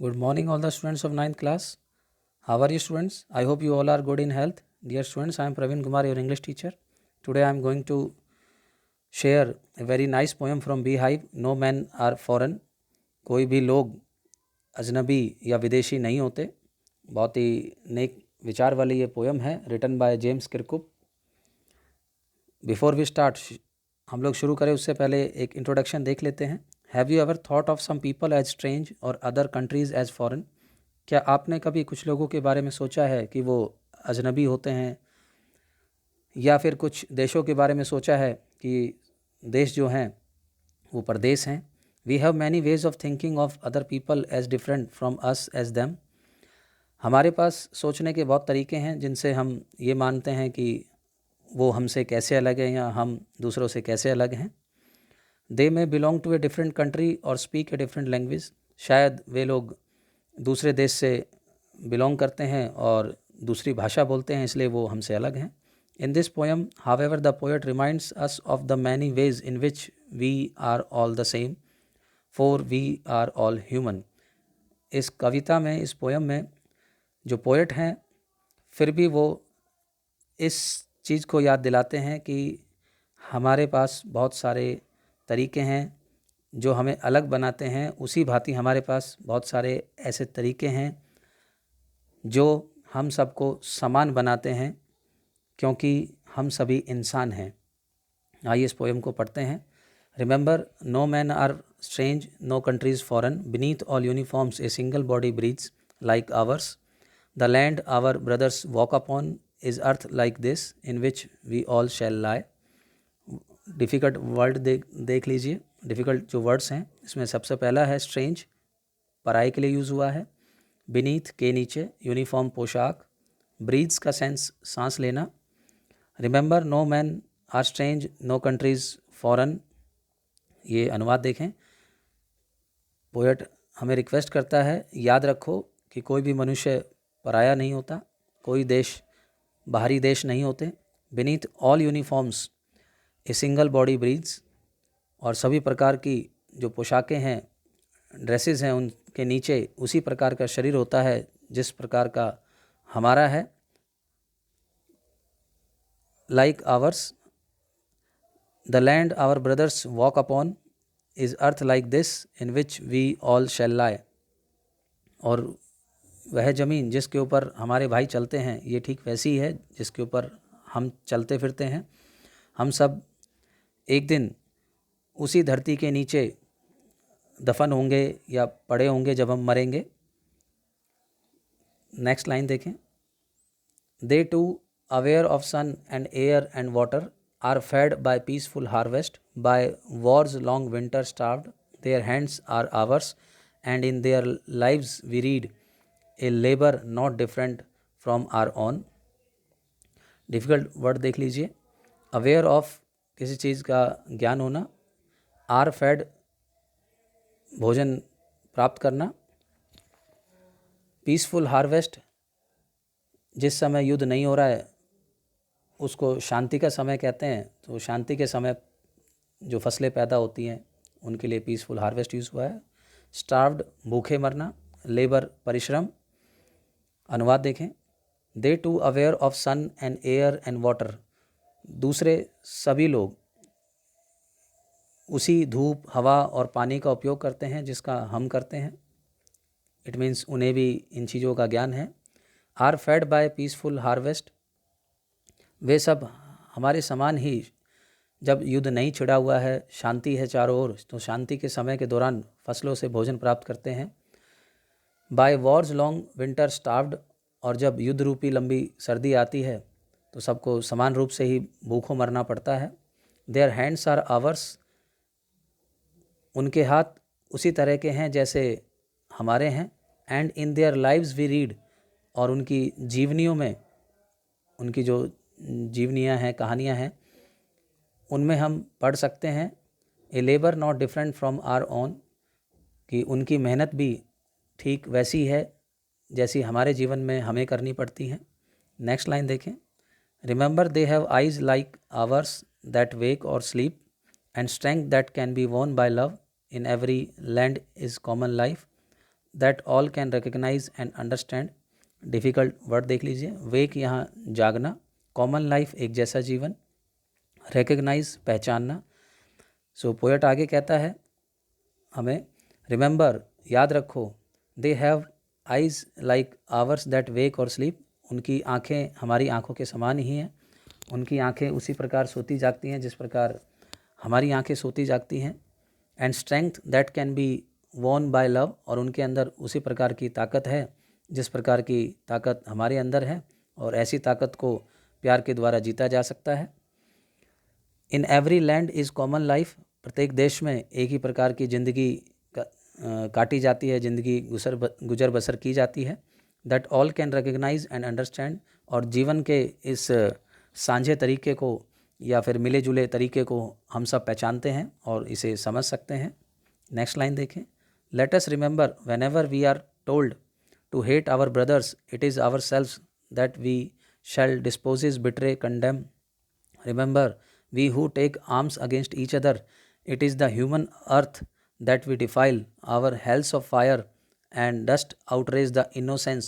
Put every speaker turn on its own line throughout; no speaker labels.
Good morning, all the students of ninth class. How are you, students? I hope you all are good in health. Dear students, I am Praveen Kumar, your English teacher. Today I am going to share a very nice poem from Beehive. No men are foreign. कोई भी लोग अजनबी या विदेशी नहीं होते. बहुत ही नेक विचार वाली ये पोएम है, written by James Kirkup. Before we start, हम लोग शुरू करें उससे पहले एक इंट्रोडक्शन देख लेते हैं. Have you ever thought of some people as strange और अदर कंट्रीज एज फॉरेन? क्या आपने कभी कुछ लोगों के बारे में सोचा है कि वो अजनबी होते हैं, या फिर कुछ देशों के बारे में सोचा है कि देश जो हैं वो परदेश हैं? We have many ways of thinking of other people as different from us as them. हमारे पास सोचने के बहुत तरीके हैं जिनसे हम ये मानते हैं कि वो हमसे कैसे अलग हैं या हम दूसरों से कैसे अलग हैं. They may belong to a different country और स्पीक ए डिफरेंट लैंग्वेज. शायद वे लोग दूसरे देश से बिलोंग करते हैं और दूसरी भाषा बोलते हैं, इसलिए वो हमसे अलग हैं. In this poem however the poet reminds us of the many ways in which we are all the same, for we are all human. इस कविता में, इस पोएम में जो पोएट हैं, फिर भी वो इस चीज़ को याद दिलाते हैं कि हमारे पास बहुत सारे तरीके हैं जो हमें अलग बनाते हैं. उसी भांति हमारे पास बहुत सारे ऐसे तरीके हैं जो हम सबको समान बनाते हैं, क्योंकि हम सभी इंसान हैं. आइए इस पोएम को पढ़ते हैं. Remember, no man are strange, no countries foreign, beneath all uniforms a single body breathes like ours. The land our brothers walk upon is earth like this in which we all shall lie. Difficult word देख लीजिए. Difficult जो words हैं, इसमें सबसे पहला है strange, पराई के लिए यूज़ हुआ है. बीनीथ के नीचे, यूनिफॉर्म पोशाक. ब्रीथ्स का सेंस सांस लेना. Remember, no man are strange, no countries foreign. ये अनुवाद देखें. पोएट हमें रिक्वेस्ट करता है, याद रखो कि कोई भी मनुष्य पराया नहीं होता, कोई देश बाहरी देश नहीं होते. Beneath all uniforms a single body breathes. और सभी प्रकार की जो पोशाकें हैं, ड्रेसेस हैं, उनके नीचे उसी प्रकार का शरीर होता है जिस प्रकार का हमारा है. Like ours, the land our brothers walk upon is earth like this in which we all shall lie. और वह ज़मीन जिसके ऊपर हमारे भाई चलते हैं, ये ठीक वैसी है जिसके ऊपर हम चलते फिरते हैं. हम सब एक दिन उसी धरती के नीचे दफन होंगे या पड़े होंगे जब हम मरेंगे. नेक्स्ट लाइन देखें. They too aware of sun and air and water are fed by peaceful harvest, by wars long winter starved. Their hands are ours and in their lives we read a labour not different from our own. Difficult word देख लीजिए. Aware of, किसी चीज़ का ज्ञान होना. Are fed, भोजन प्राप्त करना. Peaceful harvest, जिस समय युद्ध नहीं हो रहा है उसको शांति का समय कहते हैं. तो शांति के समय जो फसलें पैदा होती हैं उनके लिए पीसफुल हार्वेस्ट यूज़ हुआ है. स्टार्व्ड, भूखे मरना. लेबर, परिश्रम. अनुवाद देखें. They too aware of sun and air and water. दूसरे सभी लोग उसी धूप, हवा और पानी का उपयोग करते हैं जिसका हम करते हैं. इट मीन्स उन्हें भी इन चीज़ों का ज्ञान है. Are fed by peaceful harvest, वे सब हमारे समान ही, जब युद्ध नहीं छिड़ा हुआ है, शांति है चारों ओर, तो शांति के समय के दौरान फसलों से भोजन प्राप्त करते हैं. By wars long winter starved, और जब युद्ध रूपी लंबी सर्दी आती है तो सबको समान रूप से ही भूखों मरना पड़ता है. देयर हैंड्स आर आवर्स, उनके हाथ उसी तरह के हैं जैसे हमारे हैं. And in their lives we read, और उनकी जीवनियों में, उनकी जो जीवनियाँ हैं, कहानियाँ हैं, उनमें हम पढ़ सकते हैं ए labour not different from our own, कि उनकी मेहनत भी ठीक वैसी है जैसी हमारे जीवन में हमें करनी पड़ती है. नेक्स्ट लाइन देखें. Remember, they have eyes like ours that wake or sleep, and strength that can be won by love. In every land is common life. That all can recognise and understand, difficult word देख लीजिए, वेक यहाँ जागना, common life एक जैसा जीवन, recognise पहचानना। सो poet आगे कहता है हमें, रिमेंबर याद रखो, they have eyes like ours that wake or sleep, उनकी आँखें हमारी आँखों के समान ही हैं, उनकी आँखें उसी प्रकार सोती जागती हैं जिस प्रकार हमारी आँखें सोती जागती हैं। And strength that can be won by love, और उनके अंदर उसी प्रकार की ताकत है जिस प्रकार की ताकत हमारे अंदर है, और ऐसी ताकत को प्यार के द्वारा जीता जा सकता है। इन every land is common life, प्रत्येक देश में एक ही प्रकार की ज़िंदगी काटी जाती है, ज़िंदगी गुजर बसर की जाती है। That all can recognise and understand, और जीवन के इस साझे तरीके को या फिर मिले जुले तरीके को हम सब पहचानते हैं और इसे समझ सकते हैं। नेक्स्ट लाइन देखें, let us remember whenever we are told to hate our brothers it is ourselves that we shall dispossess betray condemn, remember we who take arms against each other it is the human earth that we defile, our hells of fire and dust outrage the innocence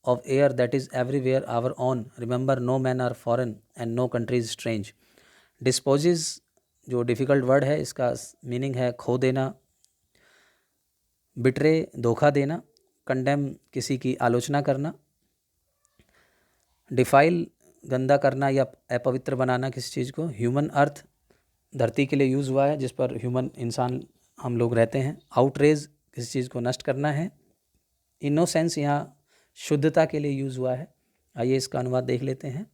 of air that is everywhere our own. Remember, no men are foreign and no country is strange. Disposes जो difficult word है, इसका meaning है खो देना, betray धोखा देना, condemn किसी की आलोचना करना, डिफाइल गंदा करना या अपवित्र बनाना किसी चीज़ को, ह्यूमन अर्थ धरती के लिए यूज़ हुआ है जिस पर ह्यूमन इंसान हम लोग रहते हैं, आउटरेज किसी चीज़ को नष्ट करना है, इनोसेंस यहाँ शुद्धता के लिए यूज़ हुआ है। आइए इसका अनुवाद देख लेते हैं।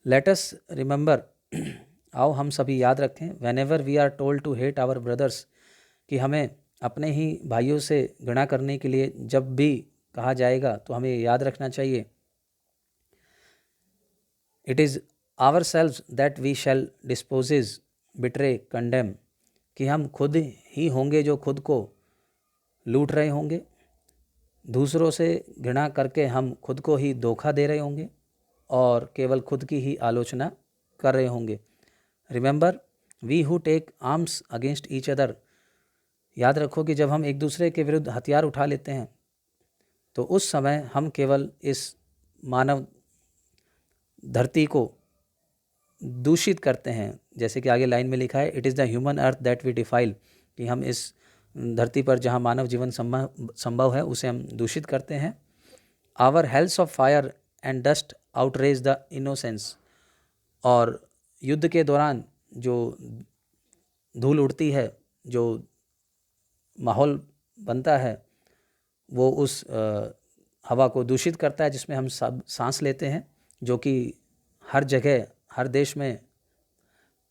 लेट अस रिमेंबर, आओ हम सभी याद रखें, whenever we are told to hate our brothers, कि हमें अपने ही भाइयों से घृणा करने के लिए जब भी कहा जाएगा तो हमें याद रखना चाहिए, it is ourselves that we shall dispossess betray condemn, कि हम खुद ही होंगे जो खुद को लूट रहे होंगे, दूसरों से घृणा करके हम खुद को ही धोखा दे रहे होंगे और केवल खुद की ही आलोचना कर रहे होंगे। Remember we who take arms against each other, याद रखो कि जब हम एक दूसरे के विरुद्ध हथियार उठा लेते हैं तो उस समय हम केवल इस मानव धरती को दूषित करते हैं, जैसे कि आगे लाइन में लिखा है, it is the human earth that we defile, कि हम इस धरती पर जहाँ मानव जीवन संभव है उसे हम दूषित करते हैं। Our hells of fire and dust outrage the innocence, और युद्ध के दौरान जो धूल उड़ती है, जो माहौल बनता है, वो उस हवा को दूषित करता है जिसमें हम सब सांस लेते हैं, जो कि हर जगह हर देश में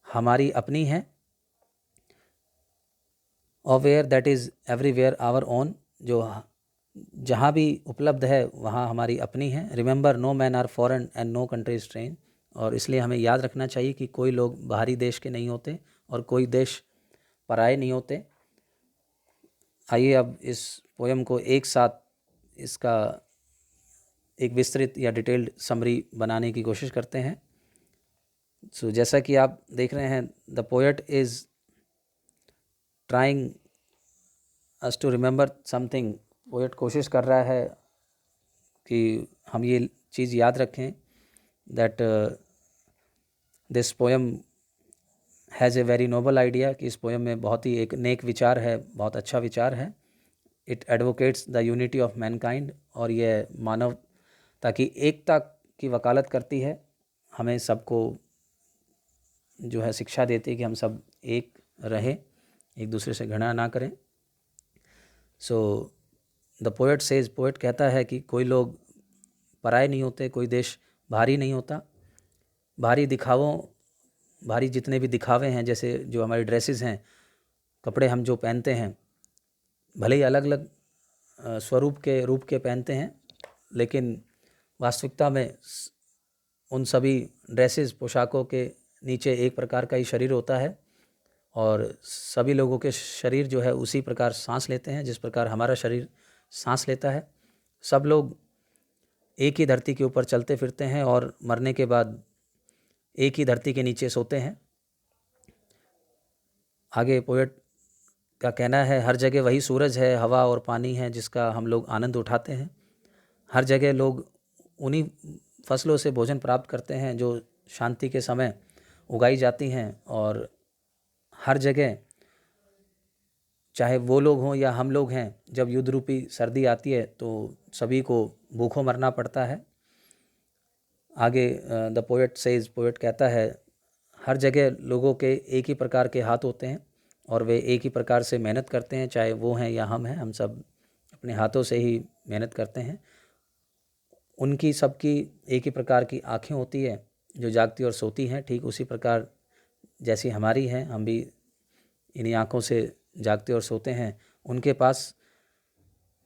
हमारी अपनी है। Aware that is everywhere our own, जो जहाँ भी उपलब्ध है वहाँ हमारी अपनी है। Remember no man are foreign and no country strange, और इसलिए हमें याद रखना चाहिए कि कोई लोग बाहरी देश के नहीं होते और कोई देश पराए नहीं होते। आइए अब इस पोयम को एक साथ इसका एक विस्तृत या डिटेल्ड समरी बनाने की कोशिश करते हैं। सो जैसा कि आप देख रहे हैं, the poet is trying us to remember something, poet कोशिश कर रहा है कि हम ये चीज़ याद रखें, that this poem has a very noble idea, कि इस पोएम में बहुत ही एक नेक विचार है, बहुत अच्छा विचार है। It advocates the unity of Mankind, और यह मानवता की एकता की वकालत करती है, हमें सबको जो है शिक्षा देती है कि हम सब एक रहें, एक दूसरे से घृणा ना करें। So the poet says, poet कहता है कि कोई लोग पराए नहीं होते, कोई देश भारी नहीं होता। भारी दिखावों, भारी जितने भी दिखावे हैं, जैसे जो हमारी ड्रेसेस हैं, कपड़े हम जो पहनते हैं, भले ही अलग अलग स्वरूप के रूप के पहनते हैं, लेकिन वास्तविकता में उन सभी ड्रेसेस पोशाकों के नीचे एक प्रकार का ही शरीर होता है, और सभी लोगों के शरीर जो है उसी प्रकार सांस लेते हैं जिस प्रकार हमारा शरीर सांस लेता है। सब लोग एक ही धरती के ऊपर चलते फिरते हैं और मरने के बाद एक ही धरती के नीचे सोते हैं। आगे पोएट का कहना है हर जगह वही सूरज है, हवा और पानी है जिसका हम लोग आनंद उठाते हैं। हर जगह लोग उन्हीं फसलों से भोजन प्राप्त करते हैं जो शांति के समय उगाई जाती हैं, और हर जगह चाहे वो लोग हों या हम लोग हैं, जब युद्ध रूपी सर्दी आती है तो सभी को भूखों मरना पड़ता है। आगे द पोएट सेज, पोएट कहता है हर जगह लोगों के एक ही प्रकार के हाथ होते हैं और वे एक ही प्रकार से मेहनत करते हैं, चाहे वो हैं या हम हैं, हम सब अपने हाथों से ही मेहनत करते हैं। उनकी सबकी एक ही प्रकार की आँखें होती है जो जागती और सोती हैं, ठीक उसी प्रकार जैसी हमारी हैं, हम भी इन्हीं आँखों से जागते और सोते हैं। उनके पास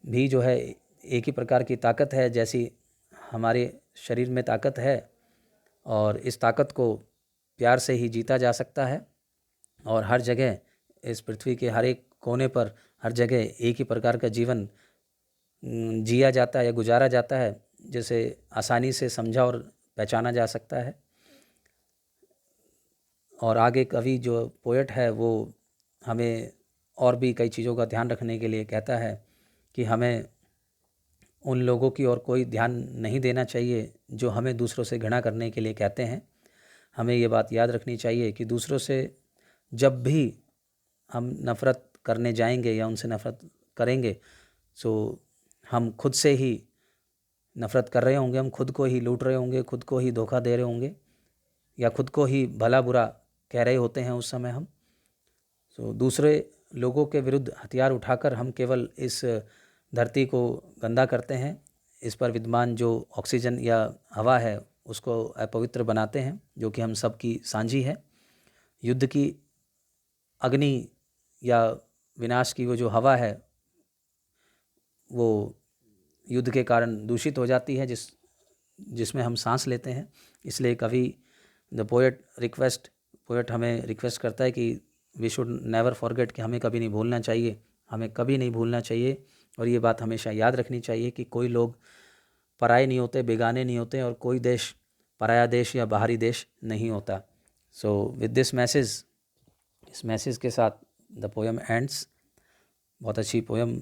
भी जो है एक ही प्रकार की ताकत है जैसी हमारे शरीर में ताकत है, और इस ताकत को प्यार से ही जीता जा सकता है। और हर जगह इस पृथ्वी के हर एक कोने पर हर जगह एक ही प्रकार का जीवन जिया जाता है या गुजारा जाता है, जिसे आसानी से समझा और पहचाना जा सकता है। और आगे कवि जो पोएट है वो हमें और भी कई चीज़ों का ध्यान रखने के लिए कहता है कि हमें उन लोगों की ओर कोई ध्यान नहीं देना चाहिए जो हमें दूसरों से घृणा करने के लिए कहते हैं। हमें ये बात याद रखनी चाहिए कि दूसरों से जब भी हम नफ़रत करने जाएंगे या उनसे नफ़रत करेंगे, सो हम खुद से ही नफ़रत कर रहे होंगे, हम खुद को ही लूट रहे होंगे, खुद को ही धोखा दे रहे होंगे, या खुद को ही भला बुरा कह रहे होते हैं उस समय हम। सो दूसरे लोगों के विरुद्ध हथियार उठाकर हम केवल इस धरती को गंदा करते हैं, इस पर विद्यमान जो ऑक्सीजन या हवा है उसको अपवित्र बनाते हैं, जो कि हम सब की साझी है। युद्ध की अग्नि या विनाश की वो जो हवा है वो युद्ध के कारण दूषित हो जाती है, जिसमें हम सांस लेते हैं। इसलिए कवि द पोएट हमें रिक्वेस्ट करता है कि वी शुड नेवर फॉरगेट, कि हमें कभी नहीं भूलना चाहिए, हमें कभी नहीं भूलना चाहिए। और ये बात हमेशा याद रखनी चाहिए कि कोई लोग पराये नहीं होते, बेगाने नहीं होते, और कोई देश पराया देश या बाहरी देश नहीं होता। सो विद दिस मैसेज, इस मैसेज के साथ द पोएम एंड्स। बहुत अच्छी पोएम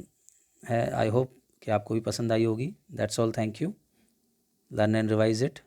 है, आई होप कि आपको भी पसंद आई होगी। That's all, thank you. Learn and revise it.